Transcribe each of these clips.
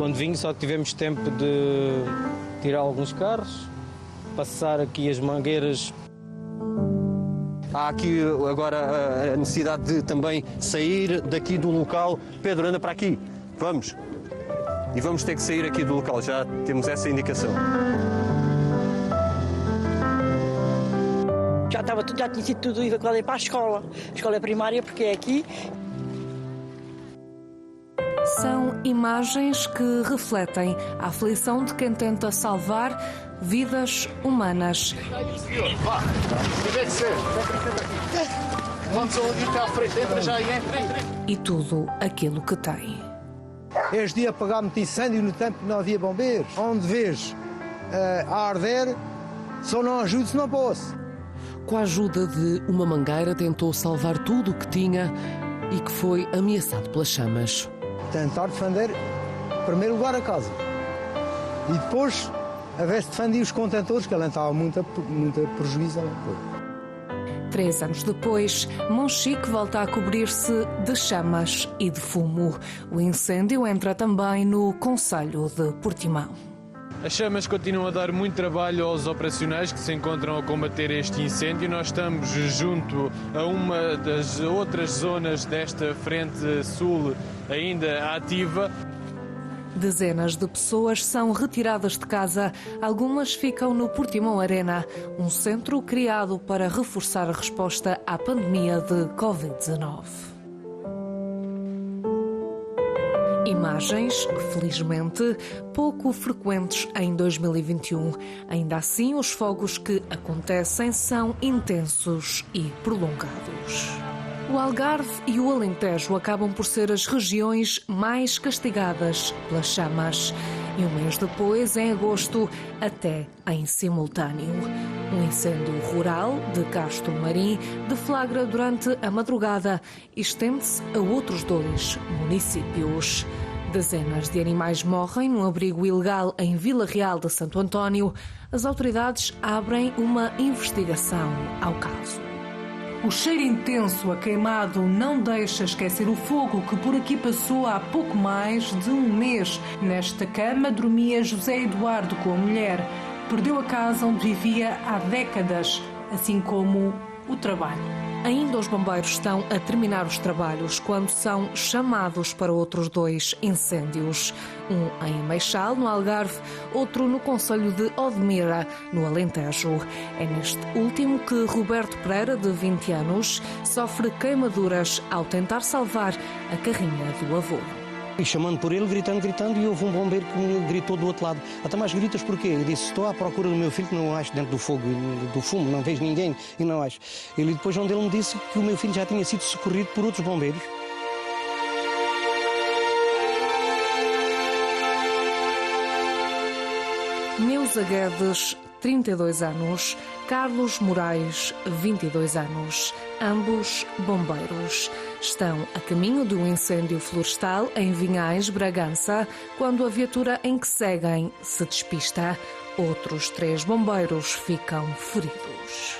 quando vim só tivemos tempo de tirar alguns carros, passar aqui as mangueiras. Há aqui agora a necessidade de também sair daqui do local. Pedro, anda para aqui, vamos. E vamos ter que sair aqui do local, já temos essa indicação. Já tinha sido tudo evacuado para a escola primária, porque é aqui. São imagens que refletem a aflição de quem tenta salvar vidas humanas. Vá, tiver de ser. Vamos ali até à frente, entra já e entra. E tudo aquilo que tem. Este dia apagámos incêndio no tempo que não havia bombeiros. Onde vês a arder, só não ajude se não posso. Com a ajuda de uma mangueira, tentou salvar tudo o que tinha e que foi ameaçado pelas chamas. Tentar defender, em primeiro lugar, a casa. E depois, a ver se defendia os contentores, que ela estava muita prejuízo. 3 anos depois, Monchique volta a cobrir-se de chamas e de fumo. O incêndio entra também no concelho de Portimão. As chamas continuam a dar muito trabalho aos operacionais que se encontram a combater este incêndio. Nós estamos junto a uma das outras zonas desta frente sul ainda ativa. Dezenas de pessoas são retiradas de casa. Algumas ficam no Portimão Arena, um centro criado para reforçar a resposta à pandemia de Covid-19. Imagens, felizmente, pouco frequentes em 2021. Ainda assim, os fogos que acontecem são intensos e prolongados. O Algarve e o Alentejo acabam por ser as regiões mais castigadas pelas chamas. E um mês depois, em agosto, até em simultâneo. Um incêndio rural de Castro Marim deflagra durante a madrugada e estende-se a outros 2 municípios. Dezenas de animais morrem num abrigo ilegal em Vila Real de Santo António. As autoridades abrem uma investigação ao caso. O cheiro intenso a queimado não deixa esquecer o fogo que por aqui passou há pouco mais de um mês. Nesta cama dormia José Eduardo com a mulher. Perdeu a casa onde vivia há décadas, assim como o trabalho. Ainda os bombeiros estão a terminar os trabalhos quando são chamados para outros 2 incêndios. Um em Meixal, no Algarve, outro no concelho de Odmira, no Alentejo. É neste último que Roberto Pereira, de 20 anos, sofre queimaduras ao tentar salvar a carrinha do avô. E chamando por ele, gritando, e houve um bombeiro que me gritou do outro lado. Até mais gritas porquê? Eu disse, estou à procura do meu filho que não acho dentro do fogo, do fumo, não vejo ninguém e não acho. Ele depois onde ele me disse que o meu filho já tinha sido socorrido por outros bombeiros. Neuza Guedes, 32 anos, Carlos Moraes, 22 anos, ambos bombeiros. Estão a caminho de um incêndio florestal em Vinhais, Bragança, quando a viatura em que seguem se despista. Outros 3 bombeiros ficam feridos.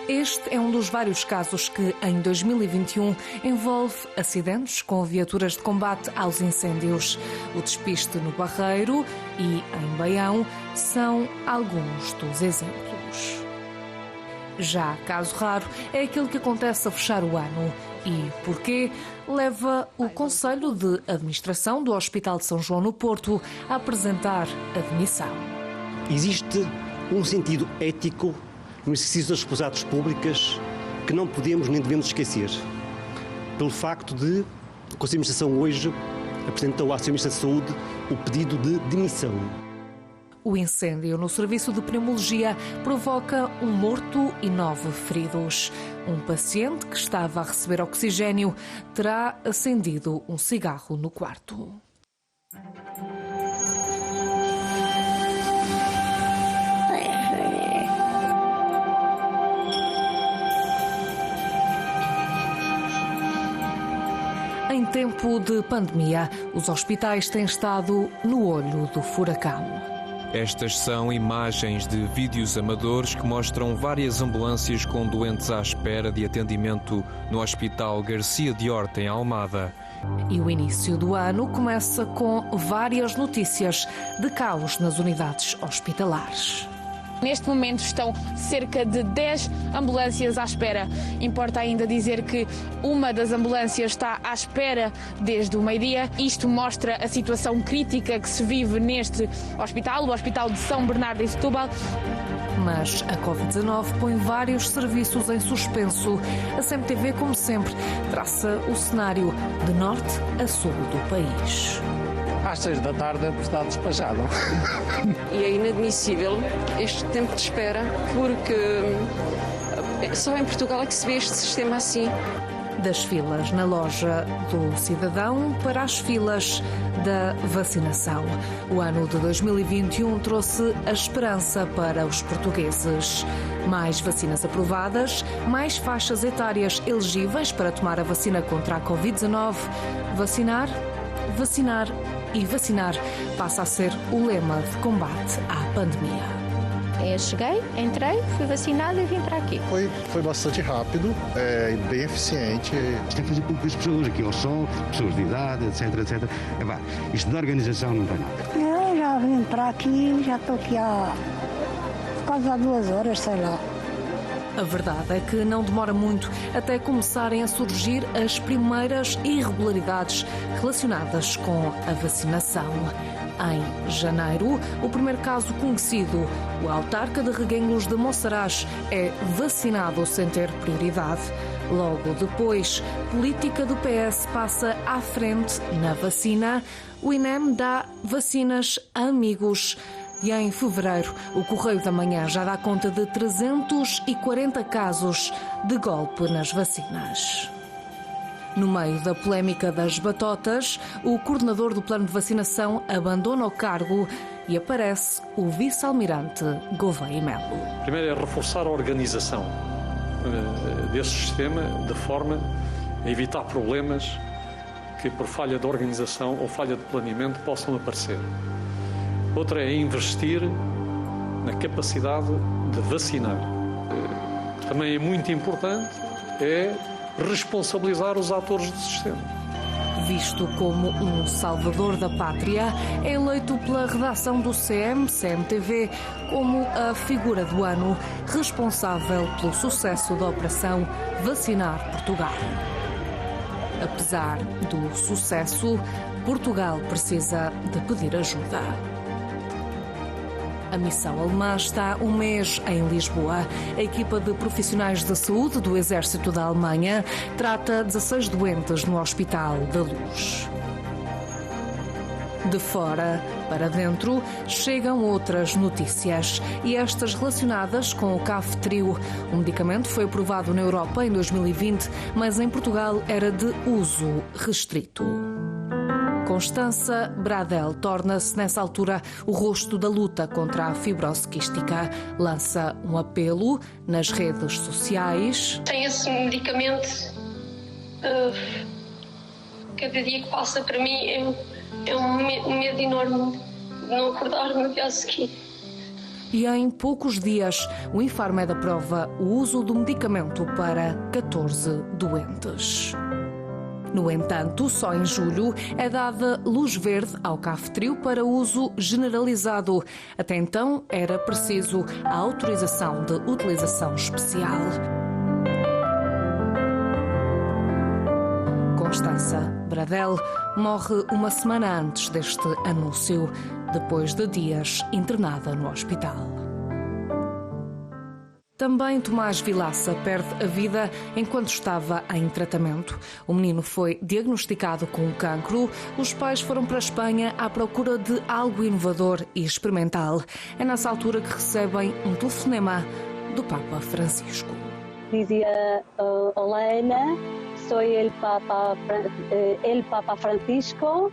Este é um dos vários casos que, em 2021, envolve acidentes com viaturas de combate aos incêndios. O despiste no Barreiro e em Baião são alguns dos exemplos. Já caso raro é aquele que acontece a fechar o ano. E porquê? Leva o Conselho de Administração do Hospital de São João no Porto a apresentar a demissão. Existe um sentido ético no exercício das responsabilidades públicas que não podemos nem devemos esquecer. Pelo facto de o Conselho de Administração hoje apresentou à Sra. Ministra da Saúde o pedido de demissão. O incêndio no serviço de pneumologia provoca um morto e 9 feridos. Um paciente que estava a receber oxigênio terá acendido um cigarro no quarto. Em tempo de pandemia, os hospitais têm estado no olho do furacão. Estas são imagens de vídeos amadores que mostram várias ambulâncias com doentes à espera de atendimento no Hospital Garcia de Horta, em Almada. E o início do ano começa com várias notícias de caos nas unidades hospitalares. Neste momento estão cerca de 10 ambulâncias à espera. Importa ainda dizer que uma das ambulâncias está à espera desde o meio-dia. Isto mostra a situação crítica que se vive neste hospital, o Hospital de São Bernardo em Setúbal. Mas a Covid-19 põe vários serviços em suspenso. A CMTV, como sempre, traça o cenário de norte a sul do país. Às 6 da tarde está despachado. E é inadmissível este tempo de espera, porque só em Portugal é que se vê este sistema assim. Das filas na loja do cidadão para as filas da vacinação. O ano de 2021 trouxe a esperança para os portugueses. Mais vacinas aprovadas, mais faixas etárias elegíveis para tomar a vacina contra a Covid-19. Vacinar, vacinar e vacinar passa a ser o lema de combate à pandemia. Eu cheguei, entrei, fui vacinada e vim para aqui. Foi bastante rápido, bem eficiente. Isto é fazer com que as pessoas aqui ao sol, pessoas de idade, etc. Isto da organização não tem nada. Eu já vim para aqui, já estou aqui há quase 2 horas, sei lá. A verdade é que não demora muito até começarem a surgir as primeiras irregularidades relacionadas com a vacinação. Em janeiro, o primeiro caso conhecido, o autarca de Reguengos de Monsaraz, é vacinado sem ter prioridade. Logo depois, política do PS passa à frente na vacina. O INEM dá vacinas a amigos. E em fevereiro, o Correio da Manhã já dá conta de 340 casos de golpe nas vacinas. No meio da polémica das batotas, o coordenador do plano de vacinação abandona o cargo e aparece o vice-almirante Gouveia Melo. Primeiro é reforçar a organização desse sistema de forma a evitar problemas que por falha de organização ou falha de planeamento possam aparecer. Outra é investir na capacidade de vacinar. Também é muito importante responsabilizar os atores do sistema. Visto como um salvador da pátria, é eleito pela redação do CMTV como a figura do ano responsável pelo sucesso da operação Vacinar Portugal. Apesar do sucesso, Portugal precisa de pedir ajuda. A missão alemã está um mês em Lisboa. A equipa de profissionais de saúde do Exército da Alemanha trata 16 doentes no Hospital da Luz. De fora para dentro chegam outras notícias e estas relacionadas com o Kaftrio. O medicamento foi aprovado na Europa em 2020, mas em Portugal era de uso restrito. Constança Bradel torna-se, nessa altura, o rosto da luta contra a fibrose quística. Lança um apelo nas redes sociais. Sem esse medicamento, cada dia que passa para mim é um medo enorme de não acordar no dia a seguir. E em poucos dias, o Infarmed aprova o uso do medicamento para 14 doentes. No entanto, só em julho é dada luz verde ao Kaftrio para uso generalizado. Até então, era preciso a autorização de utilização especial. Constança Bradel morre uma semana antes deste anúncio, depois de dias internada no hospital. Também Tomás Vilaça perde a vida enquanto estava em tratamento. O menino foi diagnosticado com cancro. Os pais foram para a Espanha à procura de algo inovador e experimental. É nessa altura que recebem um telefonema do Papa Francisco. Dizia, olá Ana, sou el Papa Francisco.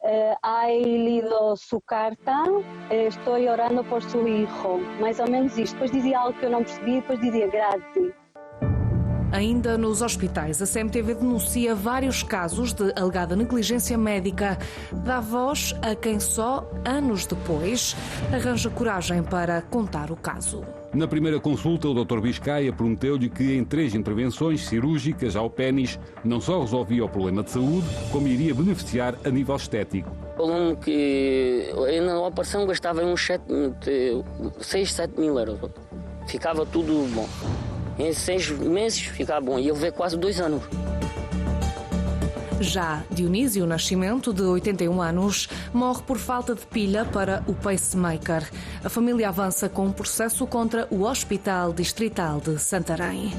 He lido sua carta, estou orando por seu hijo. Mais ou menos isto. Depois dizia algo que eu não percebi, depois dizia grazie. Ainda nos hospitais, a CMTV denuncia vários casos de alegada negligência médica. Dá voz a quem só anos depois arranja coragem para contar o caso. Na primeira consulta, o Dr. Biscaia prometeu-lhe que em 3 intervenções cirúrgicas ao pénis não só resolvia o problema de saúde, como iria beneficiar a nível estético. Falou-me que na operação gastava uns 6, 7 mil euros. Ficava tudo bom. Em 6 meses ficava bom e eu levei quase 2 anos. Já Dionísio Nascimento, de 81 anos, morre por falta de pilha para o pacemaker. A família avança com um processo contra o Hospital Distrital de Santarém.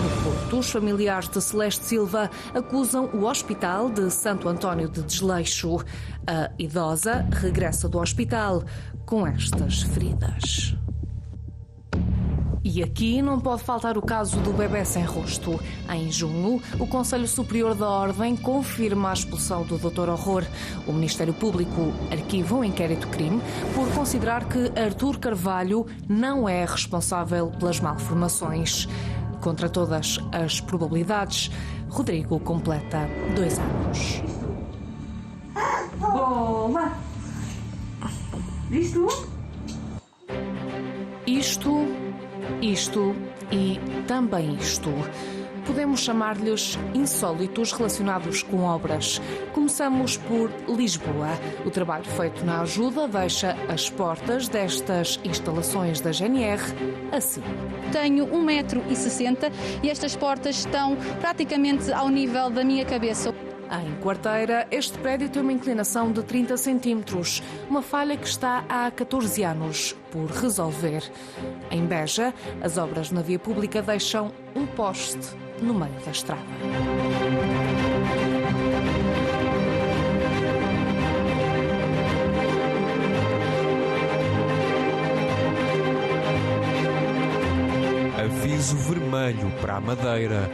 No Porto, os familiares de Celeste Silva acusam o Hospital de Santo António de Desleixo. A idosa regressa do hospital com estas feridas. E aqui não pode faltar o caso do bebê sem rosto. Em junho, o Conselho Superior da Ordem confirma a expulsão do Dr. Horror. O Ministério Público arquiva um inquérito-crime por considerar que Artur Carvalho não é responsável pelas malformações. Contra todas as probabilidades, Rodrigo completa 2 anos. Boa! Isto e também isto. Podemos chamar-lhes insólitos relacionados com obras. Começamos por Lisboa. O trabalho feito na ajuda deixa as portas destas instalações da GNR assim. Tenho 1,60 m e estas portas estão praticamente ao nível da minha cabeça. Em Quarteira, este prédio tem uma inclinação de 30 centímetros, uma falha que está há 14 anos por resolver. Em Beja, as obras na via pública deixam um poste no meio da estrada. Aviso vermelho para a Madeira.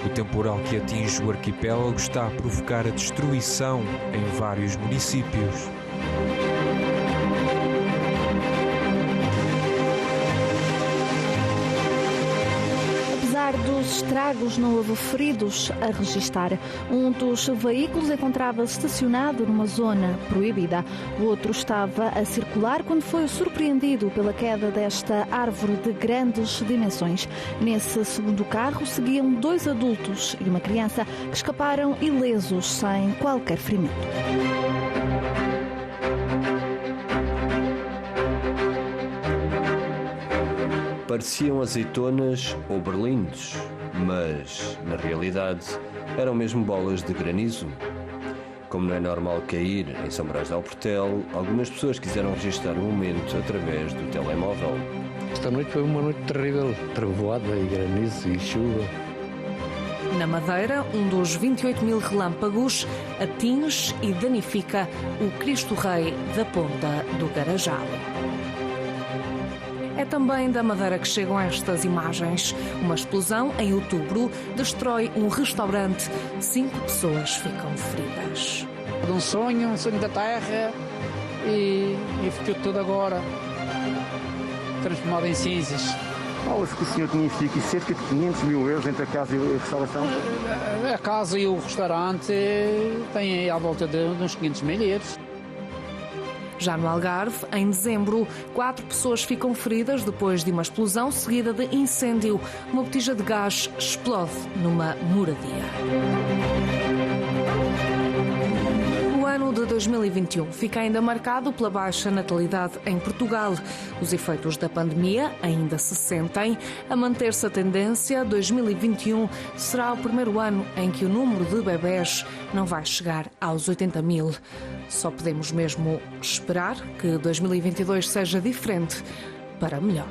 O temporal que atinge o arquipélago está a provocar a destruição em vários municípios. Apesar dos estragos, não houve feridos a registar. Um dos veículos encontrava-se estacionado numa zona proibida. O outro estava a circular quando foi surpreendido pela queda desta árvore de grandes dimensões. Nesse segundo carro seguiam 2 adultos e uma criança que escaparam ilesos sem qualquer ferimento. Pareciam azeitonas ou berlindes, mas, na realidade, eram mesmo bolas de granizo. Como não é normal cair em São Brás de Alportel, algumas pessoas quiseram registrar o momento através do telemóvel. Esta noite foi uma noite terrível, trevoada e granizo e chuva. Na Madeira, um dos 28 mil relâmpagos atinge e danifica o Cristo Rei da Ponta do Garajal. É também da Madeira que chegam estas imagens. Uma explosão em outubro destrói um restaurante. 5 pessoas ficam feridas. Um sonho da terra e ficou tudo agora transformado em cinzas. Falas que o senhor tinha investido cerca de 500 mil euros entre a casa e a restauração? A casa e o restaurante têm à volta de uns 500 mil euros. Já no Algarve, em dezembro, 4 pessoas ficam feridas depois de uma explosão seguida de incêndio. Uma botija de gás explode numa moradia. O ano de 2021 fica ainda marcado pela baixa natalidade em Portugal. Os efeitos da pandemia ainda se sentem. A manter-se a tendência, 2021 será o primeiro ano em que o número de bebés não vai chegar aos 80 mil. Só podemos mesmo esperar que 2022 seja diferente para melhor.